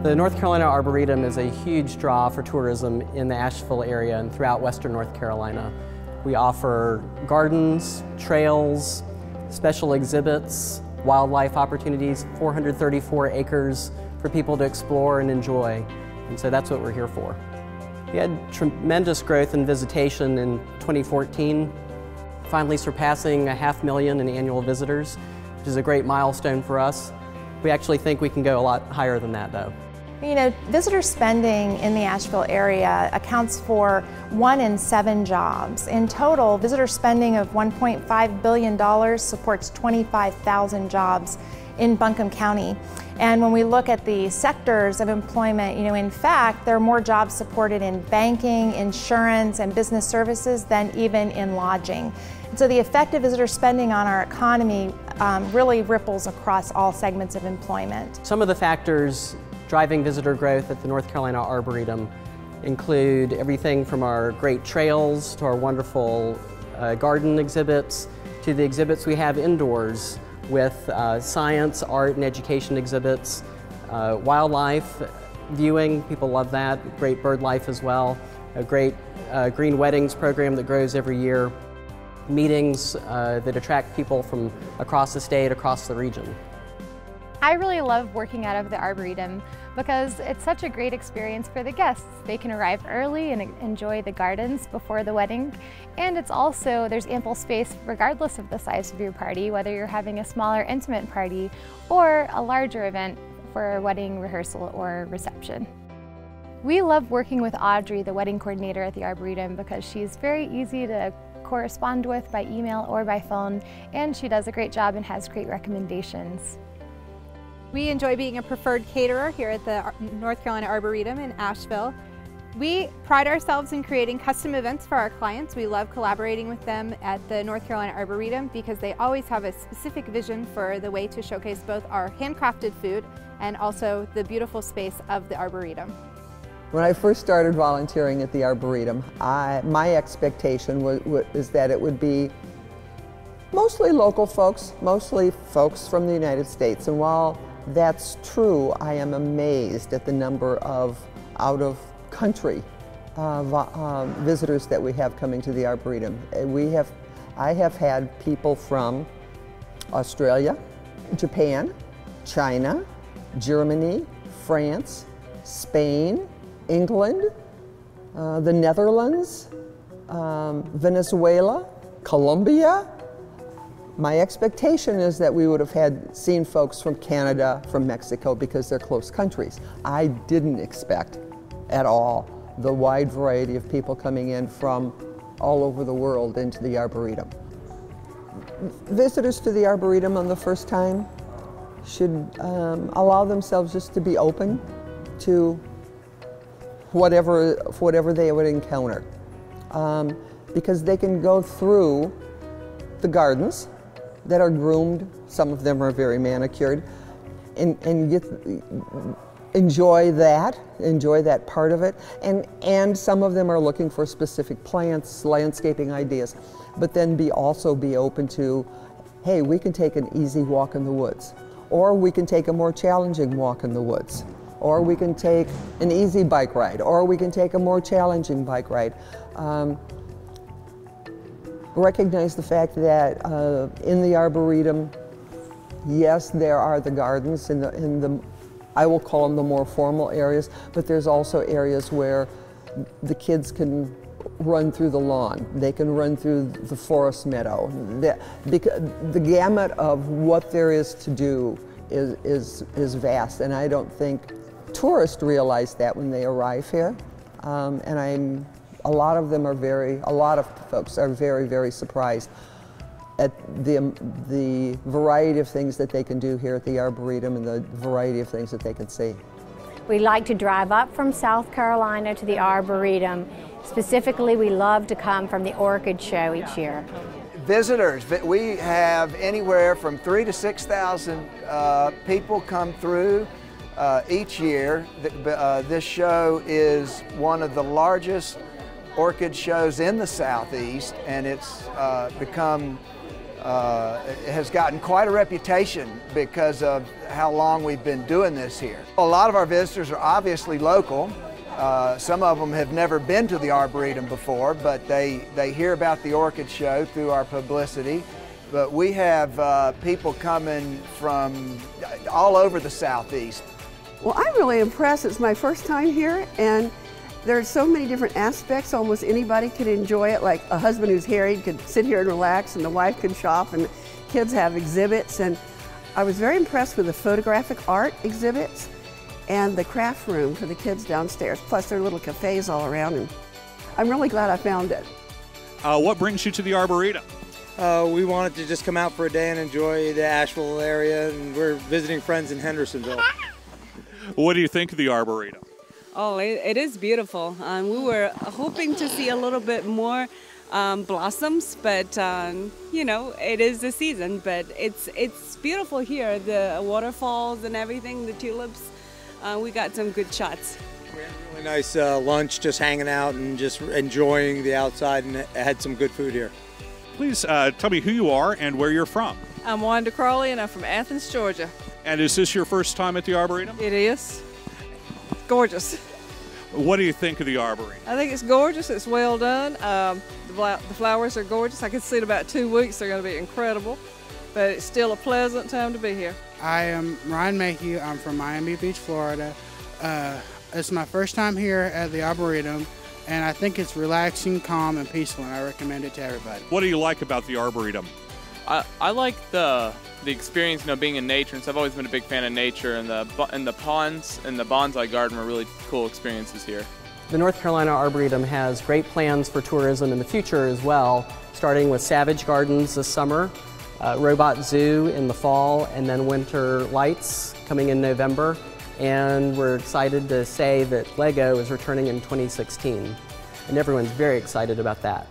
The North Carolina Arboretum is a huge draw for tourism in the Asheville area and throughout western North Carolina. We offer gardens, trails, special exhibits, wildlife opportunities, 434 acres for people to explore and enjoy. And so that's what we're here for. We had tremendous growth in visitation in 2014, finally surpassing 500,000 in annual visitors, which is a great milestone for us. We actually think we can go a lot higher than that though. You know, visitor spending in the Asheville area accounts for 1 in 7 jobs. In total, visitor spending of $1.5 billion supports 25,000 jobs in Buncombe County. And when we look at the sectors of employment, you know, in fact, there are more jobs supported in banking, insurance, and business services than even in lodging. And so the effect of visitor spending on our economy really ripples across all segments of employment. Some of the factors driving visitor growth at the North Carolina Arboretum include everything from our great trails to our wonderful garden exhibits to the exhibits we have indoors with science, art, and education exhibits, wildlife viewing, people love that, great bird life as well, a great green weddings program that grows every year, meetings that attract people from across the state, across the region. I really love working out of the Arboretum because it's such a great experience for the guests. They can arrive early and enjoy the gardens before the wedding, and it's also, there's ample space regardless of the size of your party, whether you're having a smaller intimate party or a larger event for a wedding rehearsal or reception. We love working with Audrey, the wedding coordinator at the Arboretum, because she's very easy to correspond with by email or by phone, and she does a great job and has great recommendations. We enjoy being a preferred caterer here at the North Carolina Arboretum in Asheville. We pride ourselves in creating custom events for our clients. We love collaborating with them at the North Carolina Arboretum because they always have a specific vision for the way to showcase both our handcrafted food and also the beautiful space of the Arboretum. When I first started volunteering at the Arboretum, my expectation was that it would be mostly local folks, mostly folks from the United States. And while that's true, I am amazed at the number of out-of-country visitors that we have coming to the Arboretum. I have had people from Australia, Japan, China, Germany, France, Spain, England, the Netherlands, Venezuela, Colombia. My expectation is that we would have seen folks from Canada, from Mexico, because they're close countries. I didn't expect at all the wide variety of people coming in from all over the world into the Arboretum. Visitors to the Arboretum on the first time should allow themselves just to be open to whatever they would encounter. Because they can go through the gardens that are groomed, some of them are very manicured, and enjoy that part of it. And some of them are looking for specific plants, landscaping ideas, but then also be open to, hey, we can take an easy walk in the woods, or we can take a more challenging walk in the woods, or we can take an easy bike ride, or we can take a more challenging bike ride. Recognize the fact that in the Arboretum, yes, there are the gardens in the I will call them the more formal areas, but there's also areas where the kids can run through the lawn, they can run through the forest meadow. The gamut of what there is to do is vast, and I don't think tourists realize that when they arrive here. A lot of folks are very, very surprised at the variety of things that they can do here at the Arboretum and the variety of things that they can see. We like to drive up from South Carolina to the Arboretum. Specifically, we love to come from the Orchid Show each year. Visitors, we have anywhere from 3,000 to 6,000 people come through each year. This show is one of the largest orchid shows in the Southeast, and it's become has gotten quite a reputation because of how long we've been doing this here. A lot of our visitors are obviously local. Some of them have never been to the Arboretum before, but they hear about the Orchid Show through our publicity. But we have people coming from all over the Southeast. Well, I'm really impressed. It's my first time here, and there's so many different aspects. Almost anybody could enjoy it. Like a husband who's harried could sit here and relax, and the wife can shop, and kids have exhibits. And I was very impressed with the photographic art exhibits and the craft room for the kids downstairs. Plus, there are little cafes all around, and I'm really glad I found it. What brings you to the Arboretum? We wanted to just come out for a day and enjoy the Asheville area, and we're visiting friends in Hendersonville. What do you think of the Arboretum? Oh, it is beautiful. We were hoping to see a little bit more blossoms, but you know, it is the season. But it's beautiful here. The waterfalls and everything, the tulips. We got some good shots. We had a really nice lunch, just hanging out and just enjoying the outside, and had some good food here. Please tell me who you are and where you're from. I'm Wanda Crawley, and I'm from Athens, Georgia. And is this your first time at the Arboretum? It is. Gorgeous. What do you think of the Arboretum? I think it's gorgeous. It's well done. The flowers are gorgeous. I could see in about 2 weeks they're going to be incredible. But it's still a pleasant time to be here. I am Ryan Mayhew. I'm from Miami Beach, Florida. It's my first time here at the Arboretum, and I think it's relaxing, calm, and peaceful, and I recommend it to everybody. What do you like about the Arboretum? I like the experience, you know, being in nature, and so I've always been a big fan of nature, and the ponds and the bonsai garden were really cool experiences here. The North Carolina Arboretum has great plans for tourism in the future as well, starting with Savage Gardens this summer, Robot Zoo in the fall, and then Winter Lights coming in November. And we're excited to say that LEGO is returning in 2016, and everyone's very excited about that.